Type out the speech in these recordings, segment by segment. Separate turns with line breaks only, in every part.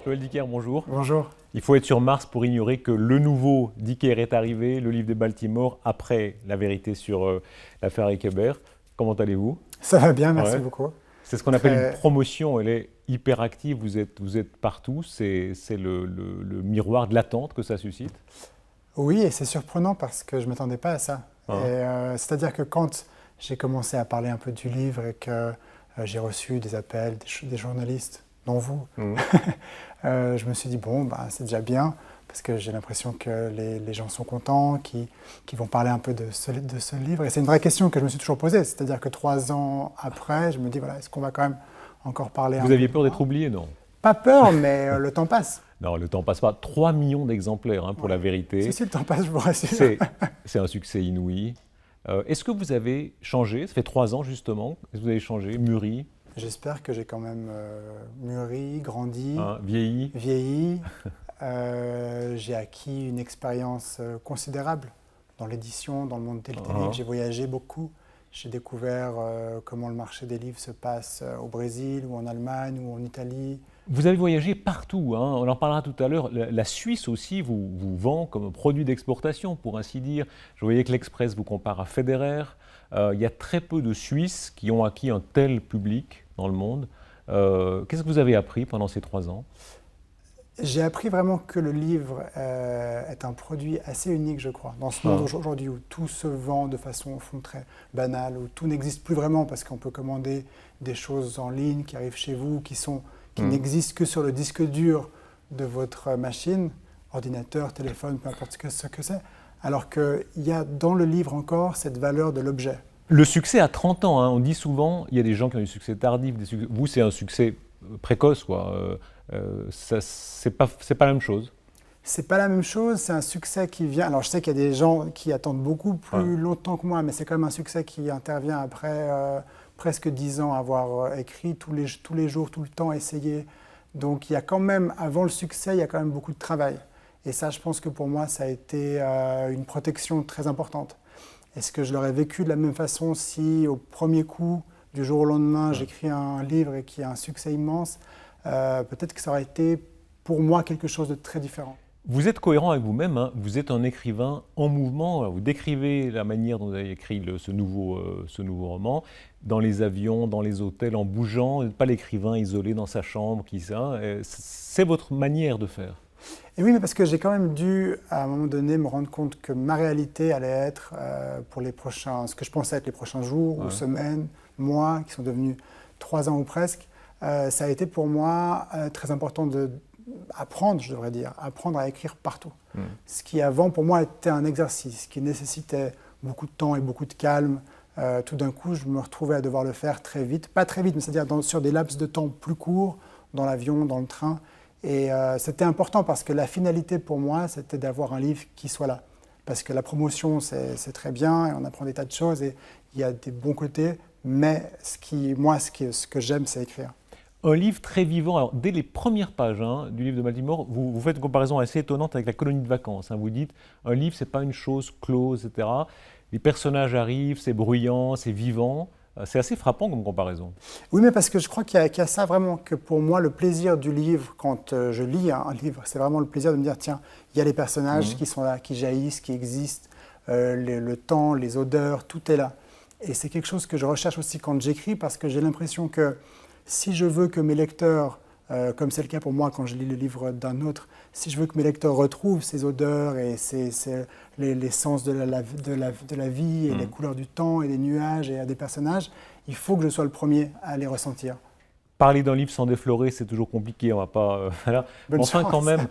Joël Dicker, bonjour.
Bonjour.
Il faut être sur Mars pour ignorer que le nouveau Dicker est arrivé, le livre de Baltimore, après la vérité sur l'affaire Ekeberg. Comment allez-vous?
Ça va bien, merci
Ouais.
beaucoup.
C'est ce qu'on appelle une promotion, elle est hyper active, vous êtes partout, c'est le miroir de l'attente que ça suscite.
Oui, et c'est surprenant parce que je ne m'attendais pas à ça. C'est-à-dire que quand j'ai commencé à parler un peu du livre et que j'ai reçu des appels des journalistes, dont vous, je me suis dit, bon, c'est déjà bien, parce que j'ai l'impression que les gens sont contents, qui vont parler un peu de ce livre. Et c'est une vraie question que je me suis toujours posée, c'est-à-dire que 3 ans après, je me dis, voilà, est-ce qu'on va quand même encore parler un peu?
Vous aviez peur d'être oublié, non?
Pas peur, mais le temps passe.
Non, le temps passe pas. 3 millions d'exemplaires pour la vérité.
Si, le temps passe, je vous rassure.
C'est un succès inouï. Est-ce que vous avez changé? Ça fait 3 ans justement. Est-ce que vous avez changé, mûri?
J'espère que j'ai quand même mûri, grandi,
vieilli.
J'ai acquis une expérience considérable dans l'édition, dans le monde des livres. J'ai voyagé beaucoup. J'ai découvert comment le marché des livres se passe au Brésil, ou en Allemagne, ou en Italie.
Vous avez voyagé partout, on en parlera tout à l'heure. La Suisse aussi vous vend comme produit d'exportation, pour ainsi dire. Je voyais que l'Express vous compare à Federer. Il y a très peu de Suisses qui ont acquis un tel public dans le monde. Qu'est-ce que vous avez appris pendant ces 3 ans?
J'ai appris vraiment que le livre est un produit assez unique, je crois, dans ce monde aujourd'hui où tout se vend de façon au fond très banale, où tout n'existe plus vraiment parce qu'on peut commander des choses en ligne qui arrivent chez vous, qui n'existent que sur le disque dur de votre machine, ordinateur, téléphone, peu importe ce que c'est, alors qu'il y a dans le livre encore cette valeur de l'objet.
Le succès à 30 ans, on dit souvent, il y a des gens qui ont du succès tardif, vous c'est un succès précoce, quoi. C'est pas la même chose.
C'est pas la même chose, c'est un succès qui vient. Alors je sais qu'il y a des gens qui attendent beaucoup plus longtemps que moi, mais c'est quand même un succès qui intervient après presque 10 ans avoir écrit tous les jours, tout le temps, essayé. Donc il y a quand même, avant le succès, il y a quand même beaucoup de travail. Et ça, je pense que pour moi, ça a été une protection très importante. Est-ce que je l'aurais vécu de la même façon si, au premier coup, du jour au lendemain, j'écris un livre et qu'il y a un succès immense? Peut-être que ça aurait été pour moi quelque chose de très différent.
Vous êtes cohérent avec vous-même, vous êtes un écrivain en mouvement, vous décrivez la manière dont vous avez écrit ce nouveau roman, dans les avions, dans les hôtels, en bougeant, vous n'êtes pas l'écrivain isolé dans sa chambre, c'est votre manière de faire.
Et oui, mais parce que j'ai quand même dû, à un moment donné, me rendre compte que ma réalité allait être, pour ce que je pensais être les prochains jours ou semaines, mois, qui sont devenus 3 ans ou presque, ça a été pour moi très important d'apprendre, je devrais dire, apprendre à écrire partout. Ce qui avant pour moi était un exercice, qui nécessitait beaucoup de temps et beaucoup de calme. Tout d'un coup, je me retrouvais à devoir le faire très vite, pas très vite, mais c'est-à-dire sur des laps de temps plus courts, dans l'avion, dans le train. Et c'était important parce que la finalité pour moi, c'était d'avoir un livre qui soit là. Parce que la promotion, c'est très bien, et on apprend des tas de choses, et il y a des bons côtés, mais ce que j'aime, c'est écrire.
Un livre très vivant. Alors, dès les premières pages du livre de Baltimore, vous faites une comparaison assez étonnante avec la colonie de vacances. Vous dites, un livre, ce n'est pas une chose close, etc. Les personnages arrivent, c'est bruyant, c'est vivant. C'est assez frappant comme comparaison.
Oui, mais parce que je crois qu'il y a ça vraiment, que pour moi, le plaisir du livre, quand je lis un livre, c'est vraiment le plaisir de me dire, tiens, il y a les personnages qui sont là, qui jaillissent, qui existent, le temps, les odeurs, tout est là. Et c'est quelque chose que je recherche aussi quand j'écris, parce que j'ai l'impression que si je veux que mes lecteurs, comme c'est le cas pour moi quand je lis le livre d'un autre, si je veux que mes lecteurs retrouvent ces odeurs et les sens de la vie et les couleurs du temps et des nuages et des personnages, il faut que je sois le premier à les ressentir.
Parler d'un livre sans déflorer, c'est toujours compliqué, on va pas...
Bonne
enfin,
chance.
quand même,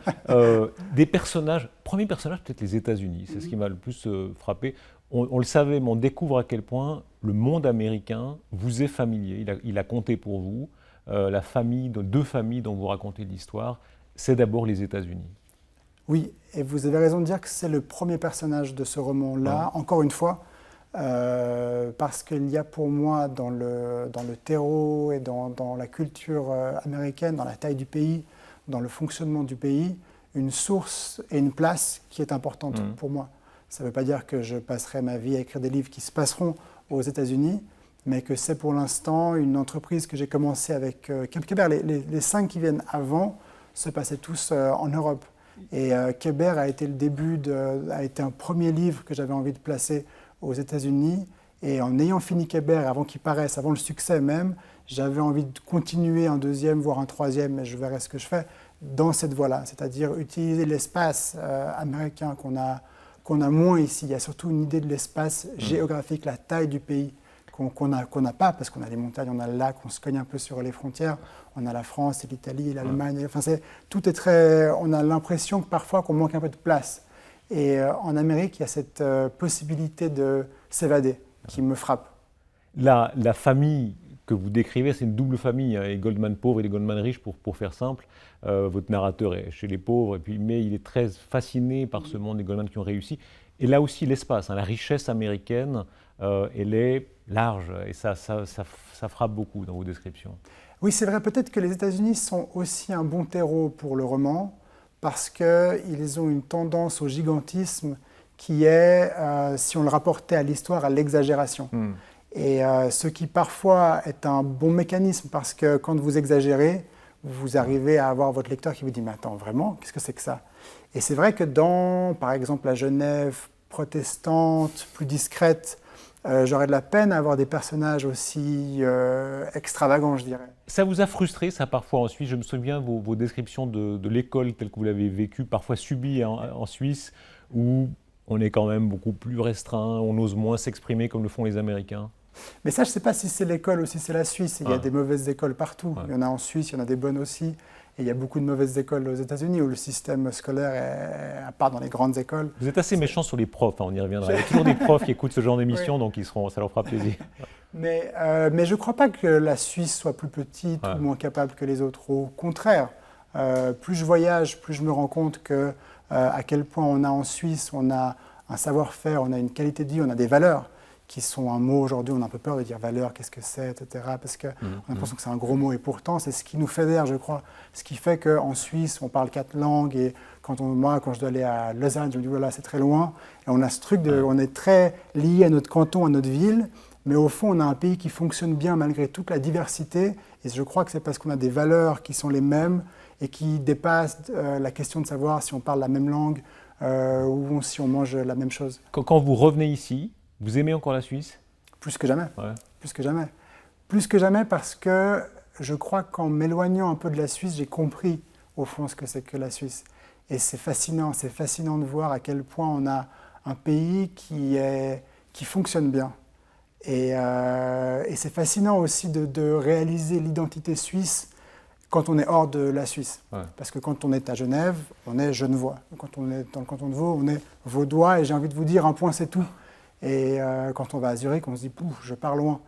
des personnages... Premier personnage, peut-être les États-Unis, c'est ce qui m'a le plus frappé. On le savait, mais on découvre à quel point le monde américain vous est familier, il a compté pour vous. La famille, 2 familles dont vous racontez l'histoire, c'est d'abord les États-Unis.
Oui, et vous avez raison de dire que c'est le premier personnage de ce roman-là, encore une fois, parce qu'il y a pour moi dans le terreau et dans la culture américaine, dans la taille du pays, dans le fonctionnement du pays, une source et une place qui est importante pour moi. Ça ne veut pas dire que je passerai ma vie à écrire des livres qui se passeront aux États-Unis, mais que c'est pour l'instant une entreprise que j'ai commencé avec Kepler. Les 5 qui viennent avant se passaient tous en Europe. Et Kébert a été a été un premier livre que j'avais envie de placer aux États-Unis. Et en ayant fini Kébert, avant qu'il paraisse, avant le succès même, j'avais envie de continuer un deuxième, voire un troisième, mais je verrai ce que je fais, dans cette voie-là. C'est-à-dire utiliser l'espace américain qu'on a moins ici. Il y a surtout une idée de l'espace géographique, la taille du pays qu'on n'a pas, parce qu'on a les montagnes, on a le lac, on se cogne un peu sur les frontières, on a la France, et l'Italie, l'Allemagne, enfin tout est très... On a l'impression que parfois qu'on manque un peu de place. Et en Amérique, il y a cette possibilité de s'évader qui me frappe.
La famille que vous décrivez, c'est une double famille, hein, les Goldman pauvres et les Goldman riches, pour faire simple. Votre narrateur est chez les pauvres, mais il est très fasciné par ce monde des Goldman qui ont réussi. Et là aussi, l'espace, hein, la richesse américaine, elle est large, et ça frappe beaucoup dans vos descriptions.
Oui, c'est vrai, peut-être que les États-Unis sont aussi un bon terreau pour le roman, parce qu'ils ont une tendance au gigantisme qui est, si on le rapportait à l'histoire, à l'exagération. Et ce qui parfois est un bon mécanisme, parce que quand vous exagérez, vous arrivez à avoir votre lecteur qui vous dit « Mais attends, vraiment, qu'est-ce que c'est que ça ?» Et c'est vrai que dans, par exemple, la Genève protestante, plus discrète, j'aurais de la peine à avoir des personnages aussi extravagants, je dirais.
Ça vous a frustré, ça, parfois, en Suisse? Je me souviens vos descriptions de l'école telle que vous l'avez vécue, parfois subie en Suisse, où on est quand même beaucoup plus restreint, on ose moins s'exprimer comme le font les Américains.
Mais ça, je ne sais pas si c'est l'école ou si c'est la Suisse. Il y a des mauvaises écoles partout. Il y en a en Suisse, il y en a des bonnes aussi. Et il y a beaucoup de mauvaises écoles aux États-Unis où le système scolaire est, à part dans les grandes écoles.
Vous êtes assez méchant sur les profs, hein, on y reviendra. Il y a toujours des profs qui écoutent ce genre d'émission, donc ça leur fera plaisir.
Mais je ne crois pas que la Suisse soit plus petite ou moins capable que les autres. Au contraire, plus je voyage, plus je me rends compte à quel point on a en Suisse, on a un savoir-faire, on a une qualité de vie, on a des valeurs qui sont un mot aujourd'hui, on a un peu peur de dire valeur, qu'est-ce que c'est, etc. Parce qu'on a l'impression que c'est un gros mot, et pourtant c'est ce qui nous fédère, je crois. Ce qui fait qu'en Suisse, on parle 4 langues, et moi, quand je dois aller à Lausanne, je me dis voilà, c'est très loin, et on a ce truc on est très lié à notre canton, à notre ville, mais au fond, on a un pays qui fonctionne bien malgré toute la diversité, et je crois que c'est parce qu'on a des valeurs qui sont les mêmes, et qui dépassent la question de savoir si on parle la même langue, ou si on mange la même chose.
Quand vous revenez ici, vous aimez encore la Suisse?
Plus que jamais. Plus que jamais. Plus que jamais parce que je crois qu'en m'éloignant un peu de la Suisse, j'ai compris au fond ce que c'est que la Suisse. Et c'est fascinant de voir à quel point on a un pays qui fonctionne bien. Et c'est fascinant aussi de réaliser l'identité suisse quand on est hors de la Suisse. Parce que quand on est à Genève, on est genevois. Quand on est dans le canton de Vaud, on est vaudois. Et j'ai envie de vous dire, un point c'est tout. Et quand on va à Zurich, on se dit « Pouf, je pars loin ».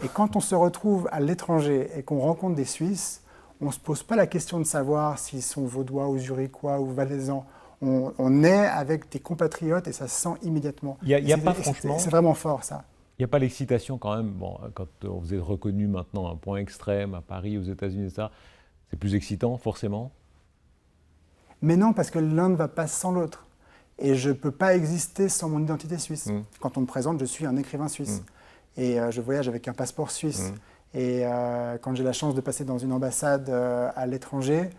Et quand on se retrouve à l'étranger et qu'on rencontre des Suisses, on ne se pose pas la question de savoir s'ils sont vaudois ou zurichois ou valaisans. On est avec des compatriotes et ça se sent immédiatement. C'est vraiment fort, ça.
Il n'y a pas l'excitation quand même, quand vous êtes reconnu maintenant à un point extrême, à Paris, aux États-Unis, etc., c'est plus excitant, forcément?
Mais non, parce que l'un ne va pas sans l'autre. Et je ne peux pas exister sans mon identité suisse. Quand on me présente, je suis un écrivain suisse. Et je voyage avec un passeport suisse. Et quand j'ai la chance de passer dans une ambassade à l'étranger,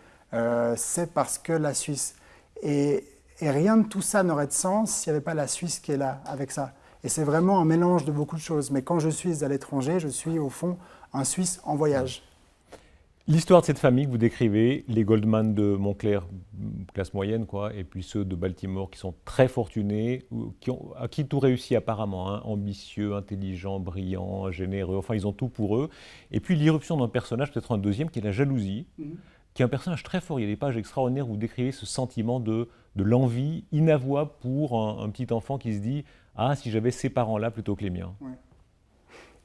c'est parce que la Suisse. Et rien de tout ça n'aurait de sens s'il n'y avait pas la Suisse qui est là avec ça. Et c'est vraiment un mélange de beaucoup de choses. Mais quand je suis à l'étranger, je suis au fond un Suisse en voyage.
L'histoire de cette famille que vous décrivez, les Goldman de Montclair, classe moyenne, quoi, et puis ceux de Baltimore qui sont très fortunés, à qui tout réussit apparemment, hein, ambitieux, intelligents, brillants, généreux, enfin ils ont tout pour eux. Et puis l'irruption d'un personnage, peut-être un deuxième, qui est la jalousie, qui est un personnage très fort. Il y a des pages extraordinaires où vous décrivez ce sentiment de l'envie inavouable pour un petit enfant qui se dit « Ah, si j'avais ces parents-là plutôt que les miens ».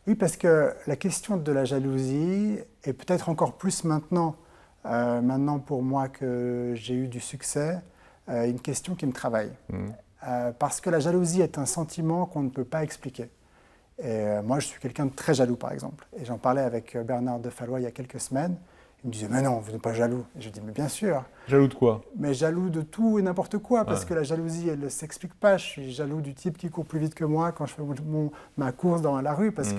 Oui, parce que la question de la jalousie, et peut-être encore plus maintenant pour moi que j'ai eu du succès, une question qui me travaille. Parce que la jalousie est un sentiment qu'on ne peut pas expliquer. Et moi, je suis quelqu'un de très jaloux, par exemple. Et j'en parlais avec Bernard Defallois il y a quelques semaines. Il me disait « Mais non, vous n'êtes pas jaloux ». Et je dis « Mais bien sûr ».
Jaloux de quoi?
Mais jaloux de tout et n'importe quoi, parce que la jalousie, elle ne s'explique pas. Je suis jaloux du type qui court plus vite que moi quand je fais ma course dans la rue, parce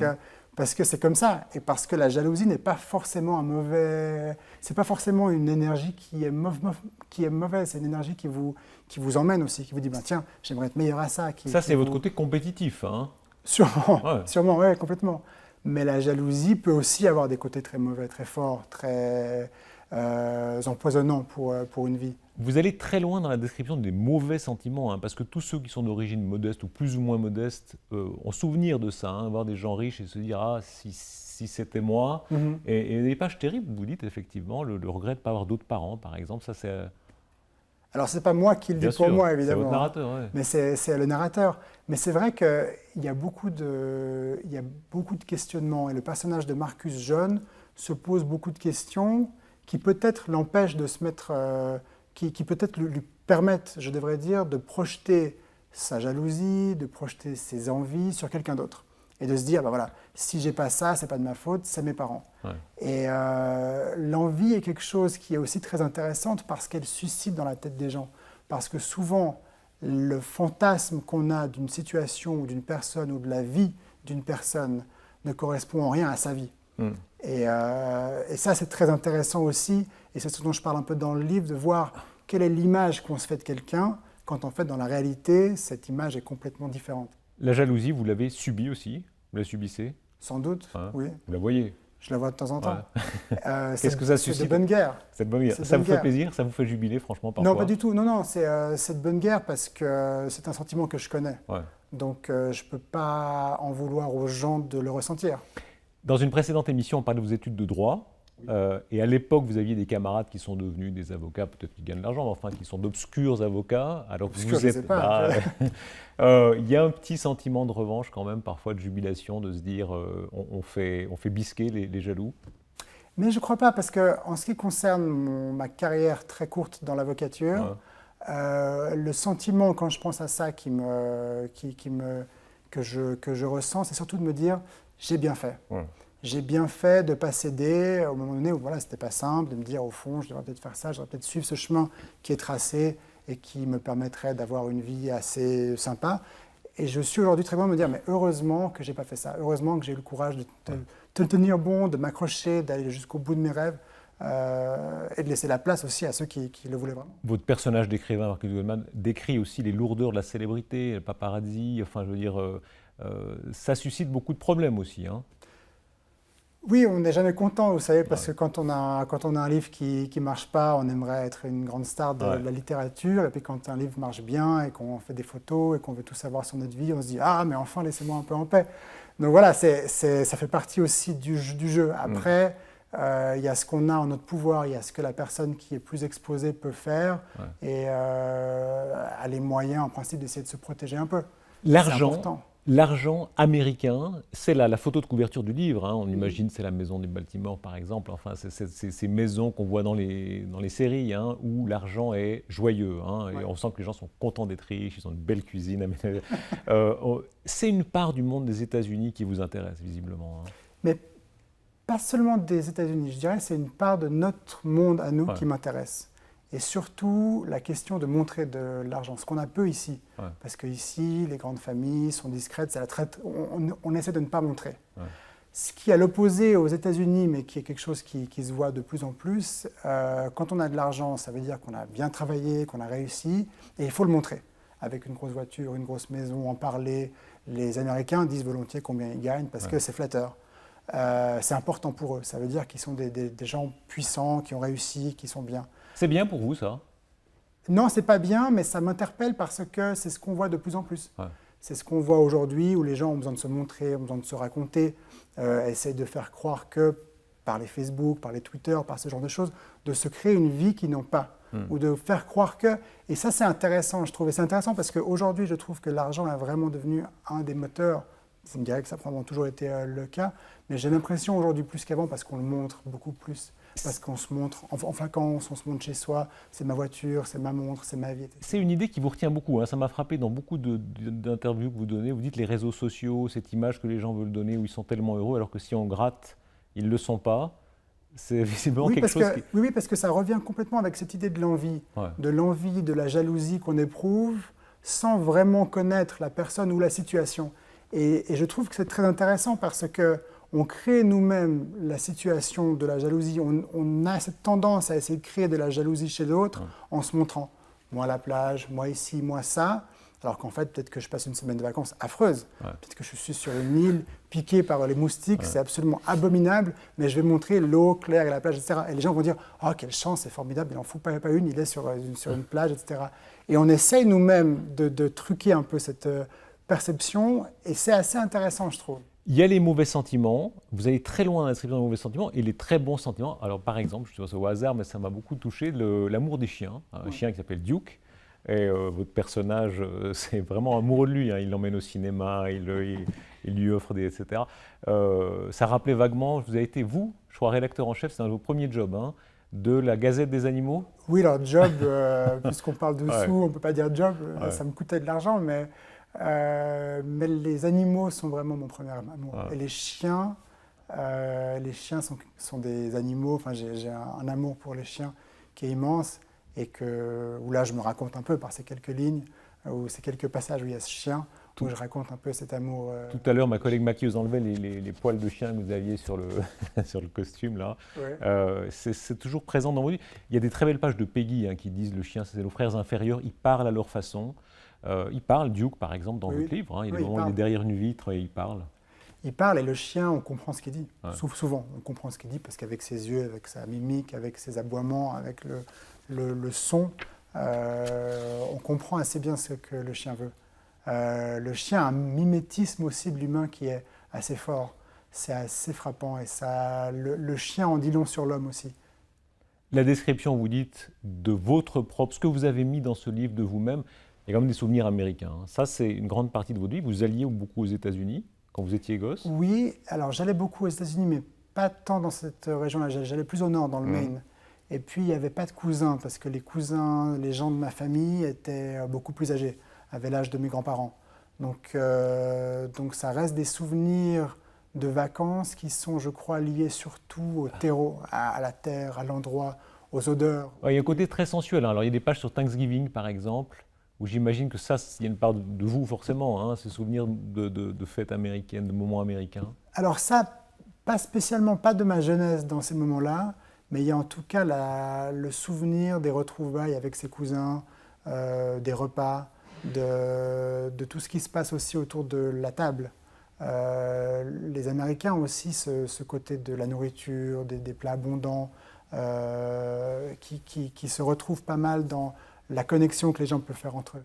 parce que c'est comme ça, et parce que la jalousie n'est pas forcément c'est pas forcément une énergie qui est mauvaise, c'est une énergie qui vous emmène aussi, qui vous dit, ben, tiens, j'aimerais être meilleur à ça.
Ça, c'est votre côté compétitif, hein?
Sûrement,
Ouais.
sûrement, ouais, complètement. Mais la jalousie peut aussi avoir des côtés très mauvais, très forts, très empoisonnants pour une vie.
Vous allez très loin dans la description des mauvais sentiments, hein, parce que tous ceux qui sont d'origine modeste ou plus ou moins modeste ont souvenir de ça, hein, voir des gens riches et se dire « Ah, si c'était moi Et des pages terribles, vous dites effectivement, le regret de ne pas avoir d'autres parents, par exemple, ça c'est…
Alors, ce n'est pas moi qui le dis
Bien
pour
sûr,
moi,
c'est
évidemment.
votre narrateur, ouais.
Mais c'est le narrateur. Mais c'est vrai qu'il y a beaucoup de questionnements. Et le personnage de Marcus John se pose beaucoup de questions qui peut-être l'empêchent de se mettre… qui peut-être lui permettent, je devrais dire, de projeter sa jalousie, de projeter ses envies sur quelqu'un d'autre. Et de se dire, ben voilà, si j'ai pas ça, c'est pas de ma faute, c'est mes parents.
Ouais.
Et l'envie est quelque chose qui est aussi très intéressante parce qu'elle suscite dans la tête des gens. Parce que souvent, le fantasme qu'on a d'une situation ou d'une personne ou de la vie d'une personne ne correspond en rien à sa vie. Et ça, c'est très intéressant aussi. Et c'est ce dont je parle un peu dans le livre, de voir quelle est l'image qu'on se fait de quelqu'un, quand en fait, dans la réalité, cette image est complètement différente.
La jalousie, vous l'avez subie aussi? Vous la subissez?
Sans doute, oui.
Vous la voyez?
Je la vois de temps en temps.
Ouais. Qu'est-ce que ça suscite?
C'est de bonne guerre.
C'est de bonne guerre. Ça vous fait plaisir? Ça vous fait jubiler, franchement, parfois?
Non, pas du tout. Non, c'est de bonne guerre parce que c'est un sentiment que je connais.
Ouais.
Donc, je ne peux pas en vouloir aux gens de le ressentir.
Dans une précédente émission, on parlait de vos études de droit. Et à l'époque, vous aviez des camarades qui sont devenus des avocats, peut-être qui gagnent de l'argent, mais enfin qui sont d'obscurs avocats. Alors que vous êtes
pas.
Il y a un petit sentiment de revanche quand même, parfois de jubilation, de se dire on fait bisquer les jaloux.
Mais je ne crois pas, parce qu'en ce qui concerne ma carrière très courte dans l'avocature, le sentiment, quand je pense à ça, que je ressens, c'est surtout de me dire j'ai bien fait. Ouais. J'ai bien fait de ne pas céder au moment donné où voilà, ce n'était pas simple, de me dire au fond, je devrais peut-être faire ça, je devrais peut-être suivre ce chemin qui est tracé et qui me permettrait d'avoir une vie assez sympa. Et je suis aujourd'hui très loin de me dire, mais heureusement que je n'ai pas fait ça, heureusement que j'ai eu le courage de tenir bon, de m'accrocher, d'aller jusqu'au bout de mes rêves et de laisser la place aussi à ceux qui le voulaient vraiment.
Votre personnage d'écrivain, Marcus Goldman, décrit aussi les lourdeurs de la célébrité, le paparazzi, enfin je veux dire, ça suscite beaucoup de problèmes aussi, hein.
Oui, on n'est jamais content, vous savez, parce que quand on a un livre qui ne marche pas, on aimerait être une grande star de la littérature. Et puis quand un livre marche bien et qu'on fait des photos et qu'on veut tout savoir sur notre vie, on se dit « Ah, mais enfin, laissez-moi un peu en paix ». Donc voilà, ça fait partie aussi du jeu. Après, il y a ce qu'on a en notre pouvoir, il y a ce que la personne qui est plus exposée peut faire et a les moyens, en principe, d'essayer de se protéger un peu.
L'argent américain, c'est la photo de couverture du livre, hein. On imagine c'est la maison de Baltimore par exemple, enfin c'est ces maisons qu'on voit dans les séries, hein, où l'argent est joyeux, hein, et on sent que les gens sont contents d'être riches, ils ont une belle cuisine. C'est une part du monde des États-Unis qui vous intéresse visiblement, hein.
Mais pas seulement des États-Unis, je dirais c'est une part de notre monde à nous qui m'intéresse. Et surtout, la question de montrer de l'argent, ce qu'on a peu ici. Parce qu'ici, les grandes familles sont discrètes, on essaie de ne pas montrer. Ce qui est à l'opposé aux États-Unis, mais qui est quelque chose qui se voit de plus en plus, quand on a de l'argent, ça veut dire qu'on a bien travaillé, qu'on a réussi, et il faut le montrer. Avec une grosse voiture, une grosse maison, en parler. Les Américains disent volontiers combien ils gagnent, parce que c'est flatteur. C'est important pour eux. Ça veut dire qu'ils sont des gens puissants, qui ont réussi, qui sont bien.
C'est bien pour vous, ça?
Non, c'est pas bien, mais ça m'interpelle parce que c'est ce qu'on voit de plus en plus. C'est ce qu'on voit aujourd'hui, où les gens ont besoin de se montrer, ont besoin de se raconter, essayent de faire croire que, par les Facebook, par les Twitter, par ce genre de choses, de se créer une vie qu'ils n'ont pas, ou de faire croire que… Et ça, c'est intéressant, je trouve. Et c'est intéressant parce qu'aujourd'hui, je trouve que l'argent est vraiment devenu un des moteurs. Vous me direz que ça a probablement toujours été le cas, mais j'ai l'impression aujourd'hui plus qu'avant, parce qu'on le montre beaucoup plus. Parce qu'on se montre en vacances, on se montre chez soi, c'est ma voiture, c'est ma montre, c'est ma vie.
C'est une idée qui vous retient beaucoup, hein. Ça m'a frappé dans beaucoup d'interviews que vous donnez. Vous dites les réseaux sociaux, cette image que les gens veulent donner où ils sont tellement heureux, alors que si on gratte, ils ne le sont pas. C'est visiblement quelque chose qui…
Oui, parce que ça revient complètement avec cette idée de l'envie, de la jalousie qu'on éprouve sans vraiment connaître la personne ou la situation. Et je trouve que c'est très intéressant parce que on crée nous-mêmes la situation de la jalousie. On a cette tendance à essayer de créer de la jalousie chez l'autre en se montrant. Moi à la plage, moi ici, moi ça. Alors qu'en fait, peut-être que je passe une semaine de vacances affreuse. Peut-être que je suis sur une île piquée par les moustiques, c'est absolument abominable, mais je vais montrer l'eau claire et la plage, etc. Et les gens vont dire « Oh, quelle chance, c'est formidable, il n'en fout pas une, il est sur une plage, etc. » Et on essaye nous-mêmes de truquer un peu cette perception, et c'est assez intéressant, je trouve.
Il y a les mauvais sentiments, vous allez très loin dans la description des mauvais sentiments, et les très bons sentiments. Alors par exemple, je dis ça au hasard, mais ça m'a beaucoup touché, l'amour des chiens. Un chien qui s'appelle Duke. Et votre personnage, c'est vraiment amoureux de lui. Hein. Il l'emmène au cinéma, il lui offre des, etc. Ça rappelait vaguement, vous avez été, vous, je crois, rédacteur en chef, c'est un de vos premiers jobs, hein, de la Gazette des animaux.
Oui, alors job, puisqu'on parle de sous, on ne peut pas dire job, ça me coûtait de l'argent, mais les animaux sont vraiment mon premier amour. Et les chiens sont des animaux, enfin, j'ai un amour pour les chiens qui est immense. Et où là je me raconte un peu par ces quelques lignes, ou ces quelques passages où il y a ce chien, où je raconte un peu cet amour.
Tout à l'heure, ma collègue maquilleuse enlevait les poils de chien que vous aviez sur le, sur le costume, là. Ouais. C'est toujours présent dans vos livres. Il y a des très belles pages de Peggy qui disent le chien, c'est nos frères inférieurs, ils parlent à leur façon. Ils parlent, Duke par exemple, dans votre livre. Hein, il est derrière une vitre et il parle.
Il parle et le chien, on comprend ce qu'il dit. Souvent, on comprend ce qu'il dit parce qu'avec ses yeux, avec sa mimique, avec ses aboiements, avec le son, on comprend assez bien ce que le chien veut. Le chien a un mimétisme aussi de l'humain qui est assez fort. C'est assez frappant et le chien en dit long sur l'homme aussi.
La description, vous dites, de votre propre, ce que vous avez mis dans ce livre de vous-même, il y a quand même des souvenirs américains. Hein. Ça, c'est une grande partie de votre vie. Vous alliez beaucoup aux États-Unis quand vous étiez gosse?
Oui, alors j'allais beaucoup aux États-Unis, mais pas tant dans cette région-là. J'allais plus au nord, dans le Maine. Et puis, il n'y avait pas de cousins, parce que les gens de ma famille étaient beaucoup plus âgés, avaient l'âge de mes grands-parents. Donc ça reste des souvenirs de vacances qui sont, je crois, liés surtout au terreau, à la terre, à l'endroit, aux odeurs.
Ouais, il y a un côté très sensuel. Hein. Alors, il y a des pages sur Thanksgiving, par exemple, où j'imagine que ça, il y a une part de vous, forcément, hein, ces souvenirs de fêtes américaines, de moments américains.
Alors ça, pas spécialement, pas de ma jeunesse dans ces moments-là, mais il y a en tout cas le souvenir des retrouvailles avec ses cousins, des repas, de tout ce qui se passe aussi autour de la table. Les Américains ont aussi ce côté de la nourriture, des plats abondants, qui se retrouvent pas mal dans la connexion que les gens peuvent faire entre eux.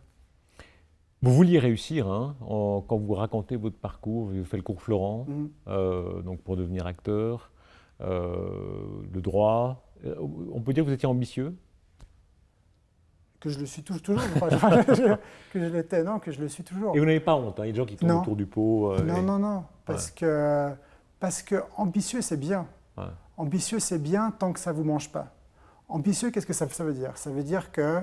Vous vouliez réussir, hein, quand vous racontez votre parcours, vous avez fait le cours Florent, donc pour devenir acteur, le droit. On peut dire que vous étiez ambitieux?
Que je le suis toujours, je crois. Que je l'étais, non, que je le suis toujours.
Et vous n'avez pas honte, hein, il y a des gens qui tournent autour du pot.
Non, parce que ambitieux, c'est bien. Ouais. Ambitieux, c'est bien tant que ça ne vous mange pas. Ambitieux, qu'est-ce que ça veut dire? Ça veut dire que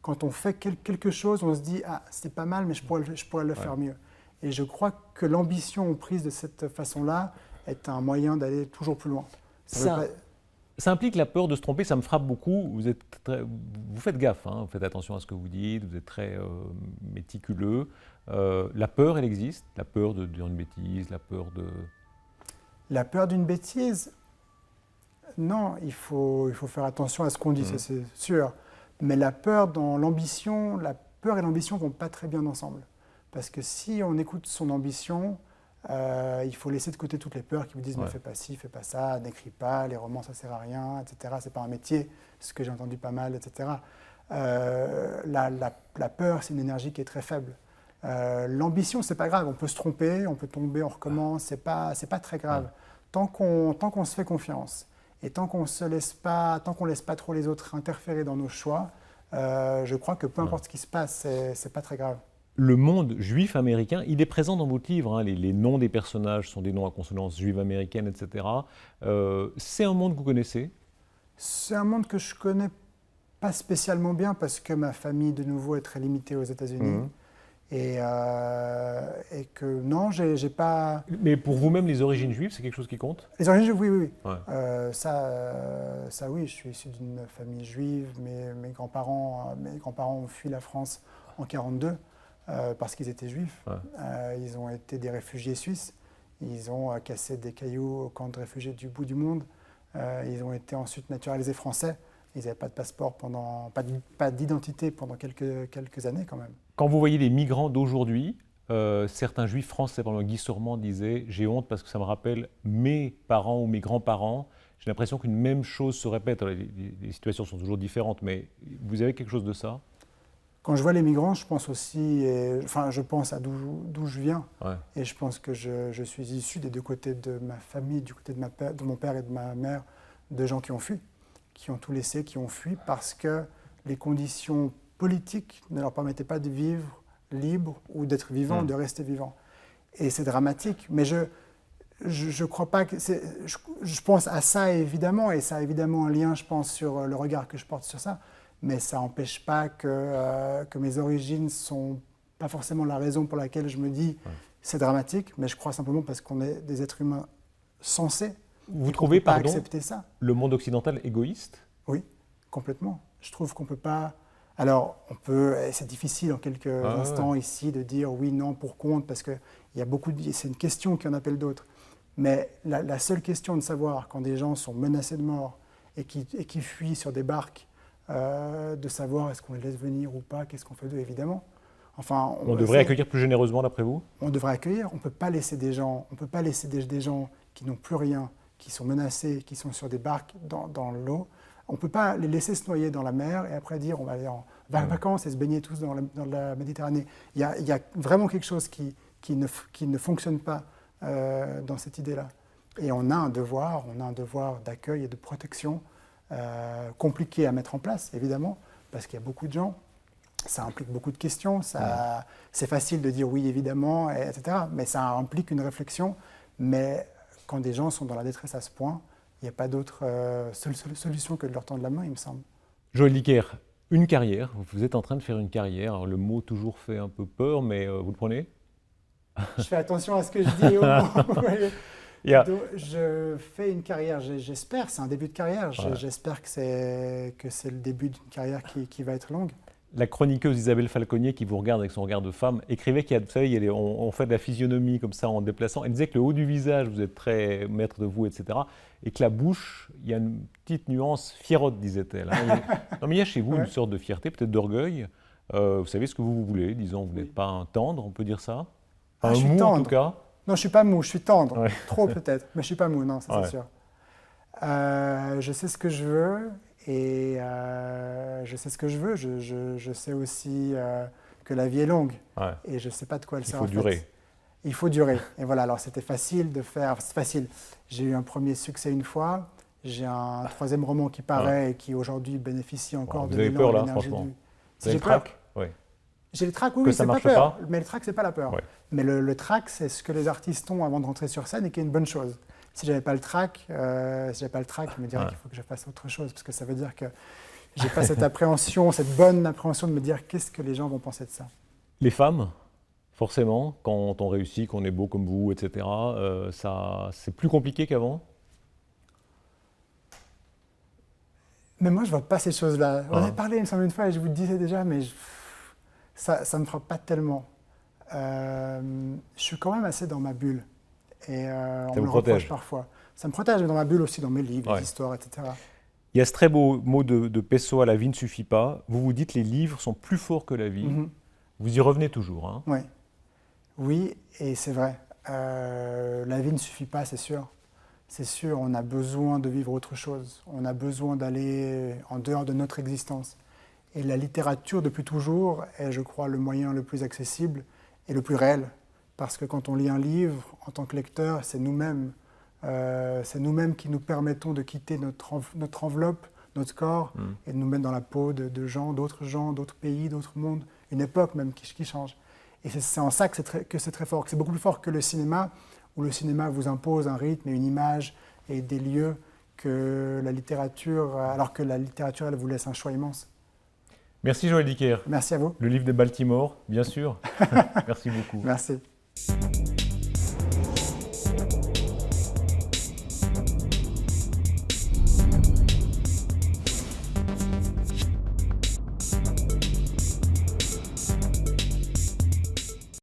quand on fait quelque chose, on se dit « Ah, c'est pas mal, mais je pourrais le faire mieux ». Et je crois que l'ambition prise de cette façon-là est un moyen d'aller toujours plus loin.
Ça implique la peur de se tromper, ça me frappe beaucoup. Vous faites gaffe, hein, vous faites attention à ce que vous dites, vous êtes très méticuleux. La peur, elle existe, la peur de dire une bêtise, la peur de...
La peur d'une bêtise, non, il faut faire attention à ce qu'on dit, ça c'est sûr. Mais la peur et l'ambition ne vont pas très bien ensemble. Parce que si on écoute son ambition, il faut laisser de côté toutes les peurs qui vous disent ne fais pas ci, fais pas ça, n'écris pas, les romans ça sert à rien, etc. C'est pas un métier, ce que j'ai entendu pas mal, etc. La peur, c'est une énergie qui est très faible. L'ambition, c'est pas grave, on peut se tromper, on peut tomber, on recommence, c'est pas très grave. Tant qu'on se fait confiance et tant qu'on laisse pas trop les autres interférer dans nos choix, je crois que peu importe ce qui se passe, c'est pas très grave.
Le monde juif américain, il est présent dans votre livre. Hein. Les noms des personnages sont des noms à consonance juive américaine, etc. C'est un monde que vous connaissez?
C'est un monde que je connais pas spécialement bien parce que ma famille, de nouveau, est très limitée aux États-Unis. Et que non, j'ai pas...
Mais pour vous-même, les origines juives, c'est quelque chose qui compte?
Les origines juives, oui. Ouais. Ça, oui, je suis issu d'une famille juive. Mes grands-parents ont fui la France en 1942 parce qu'ils étaient juifs. Ils ont été des réfugiés suisses. Ils ont cassé des cailloux au camp de réfugiés du bout du monde. Ils ont été ensuite naturalisés français. Ils n'avaient pas de passeport, pas d'identité pendant quelques années quand même.
Quand vous voyez les migrants d'aujourd'hui, certains juifs français, pendant Guy Sormand, disaient « j'ai honte parce que ça me rappelle mes parents ou mes grands-parents ». J'ai l'impression qu'une même chose se répète. Alors, les situations sont toujours différentes, mais vous avez quelque chose de ça?
Quand je vois les migrants, je pense aussi, je pense à d'où je viens.
Ouais.
Et je pense que je suis issu des deux côtés de ma famille, du côté de mon père et de ma mère, de gens qui ont fui, qui ont tout laissé, qui ont fui parce que les conditions politiques ne leur permettaient pas de vivre libre ou d'être vivant, de rester vivant. Et c'est dramatique, mais je crois pas que je pense à ça évidemment, et ça a évidemment un lien, je pense, sur le regard que je porte sur ça, mais ça n'empêche pas que mes origines sont pas forcément la raison pour laquelle je me dis c'est dramatique, mais je crois simplement parce qu'on est des êtres humains sensés.
Vous trouvez, pardon,
accepter ça.
Le monde occidental égoïste?
Oui, complètement. Je trouve qu'on peut pas. Alors, c'est difficile en quelques instants ici de dire oui, non, pour, contre, parce que c'est une question qui en appelle d'autres. Mais la seule question de savoir quand des gens sont menacés de mort et qui fuient sur des barques, de savoir est-ce qu'on les laisse venir ou pas, qu'est-ce qu'on fait d'eux, évidemment. Enfin,
on devrait accueillir plus généreusement, d'après vous?
On devrait accueillir. On ne peut pas laisser des gens qui n'ont plus rien, qui sont menacés, qui sont sur des barques dans l'eau. On ne peut pas les laisser se noyer dans la mer et après dire on va aller en vacances et se baigner tous dans la Méditerranée. Il y a vraiment quelque chose qui ne fonctionne pas dans cette idée-là. Et on a un devoir d'accueil et de protection compliqué à mettre en place, évidemment, parce qu'il y a beaucoup de gens. Ça implique beaucoup de questions. C'est facile de dire oui, évidemment, etc. Mais ça implique une réflexion. Mais quand des gens sont dans la détresse à ce point, il n'y a pas d'autre solution que de leur tendre la main, il me semble.
Joël Dicker, une carrière. Vous êtes en train de faire une carrière. Alors, le mot toujours fait un peu peur, mais vous le prenez?
Je fais attention à ce que je dis. Je fais une carrière, j'espère, c'est un début de carrière. J'espère que c'est le début d'une carrière qui va être longue.
La chroniqueuse Isabelle Falconier, qui vous regarde avec son regard de femme, écrivait vous savez, on fait de la physionomie comme ça en déplaçant. Elle disait que le haut du visage, vous êtes très maître de vous, etc. Et que la bouche, il y a une petite nuance fierotte, disait-elle. Non, mais il y a chez vous une sorte de fierté, peut-être d'orgueil. Vous savez ce que vous voulez, disons, vous n'êtes pas un tendre, on peut dire ça?
Je suis
mou,
tendre.
en tout cas.
Non, je ne suis pas mou, je suis tendre. Trop peut-être, mais je ne suis pas mou, non, ça c'est sûr. Je sais ce que je veux. Et je sais ce que je veux, je sais aussi que la vie est longue et je ne sais pas de quoi elle sert en fait. Il faut durer. Il faut durer. Et voilà, alors c'était facile de faire, c'est facile. J'ai eu un premier succès une fois, j'ai un troisième roman qui paraît et qui aujourd'hui bénéficie encore de l'élan,
de l'énergie. Vous avez peur là, franchement?
Vous avez le trac?
Oui.
J'ai le trac, oui, c'est pas peur. Mais le trac, c'est pas la peur.
Ouais.
Mais le trac, c'est ce que les artistes ont avant de rentrer sur scène et qui est une bonne chose. Si j'avais pas le trac, je me dirais qu'il faut que je fasse autre chose, parce que ça veut dire que j'ai pas cette appréhension, cette bonne appréhension de me dire qu'est-ce que les gens vont penser de ça.
Les femmes, forcément, quand on réussit, qu'on est beau comme vous, etc., c'est plus compliqué qu'avant?
Mais moi, je vois pas ces choses-là. On avait parlé, il me semble, une fois, et je vous le disais déjà, mais ça me frappe pas tellement. Je suis quand même assez dans ma bulle. Et on me le reproche parfois. Ça me protège, mais dans ma bulle aussi, dans mes livres, les histoires, etc.
Il y a ce très beau mot de Pessoa, la vie ne suffit pas. Vous vous dites les livres sont plus forts que la vie. Vous y revenez toujours. Hein?
Oui, et c'est vrai. La vie ne suffit pas, c'est sûr. C'est sûr, on a besoin de vivre autre chose. On a besoin d'aller en dehors de notre existence. Et la littérature, depuis toujours, est, je crois, le moyen le plus accessible et le plus réel. Parce que quand on lit un livre, en tant que lecteur, c'est nous-mêmes qui nous permettons de quitter notre enveloppe, notre corps, et de nous mettre dans la peau de gens, d'autres pays, d'autres mondes, une époque même qui change. Et c'est en ça que c'est très fort, que c'est beaucoup plus fort que le cinéma, où le cinéma vous impose un rythme et une image et des lieux que la littérature, alors que la littérature, elle vous laisse un choix immense.
Merci Joël Dicker.
Merci à vous.
Le livre de Baltimore, bien sûr. Merci beaucoup.
Merci.